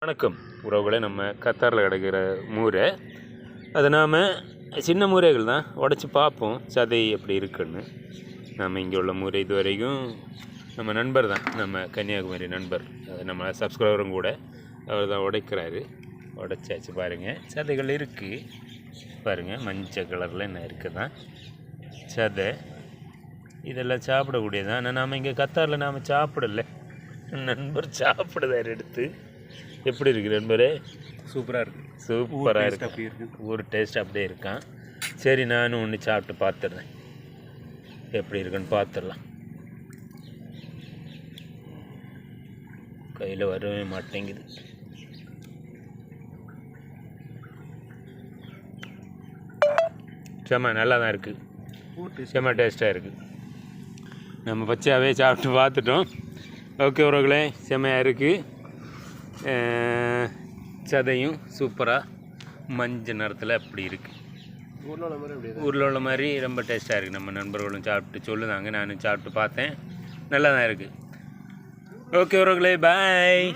வணக்கம் உறவுகளே. நம்ம கத்தாரில் கிடக்கிற மூரை அதை நாம் சின்ன மூரைகள் தான் உடச்சி பார்ப்போம் சதை எப்படி இருக்குன்னு. நம்ம இங்கே உள்ள மூரை இது வரைக்கும் நம்ம நண்பர் தான், நம்ம கன்னியாகுமரி நண்பர், நம்ம சப்ஸ்கிரைபரும் கூட. அவர் தான் உடைக்கிறாரு. உடைச்சாச்சு பாருங்கள், சதைகள் இருக்குது பாருங்கள். மஞ்சள் கலரில் என்ன இருக்குது தான் சதை. இதெல்லாம் சாப்பிடக்கூடியதான். ஆனால் நாம் இங்கே கத்தாரில் நாம் சாப்பிடலை, நண்பர் சாப்பிடுதார் எடுத்து. எப்படி இருக்குது நண்பரே? சூப்பராக இருக்குது. சூப்பராக இருக்கு. ஒரு டேஸ்ட் அப்படியே இருக்கான். சரி, நானும் ஒன்று சாப்பிட்டு பார்த்துடுறேன் எப்படி இருக்குன்னு பார்த்துடலாம். கையில் வரவே மாட்டேங்குது. செம்ம நல்லா தான் இருக்குது, செம்ம டேஸ்ட்டாக இருக்குது. நம்ம பச்சையாகவே சாப்பிட்டு பார்த்துட்டோம். ஓகே உறவுகளே, செம்மையாக இருக்குது. சதையும் சூப்பராக மஞ்சள் நிறத்தில் அப்படி இருக்குது. ஊரில் உள்ள மாதிரி ரொம்ப டேஸ்ட்டாக இருக்குது. நம்ம நண்பர்களும் சாப்பிட்டு சொல்லுதாங்க, நானும் சாப்பிட்டு பார்த்தேன், நல்லா தான் இருக்குது. ஓகே உறவுகளே, பாய்.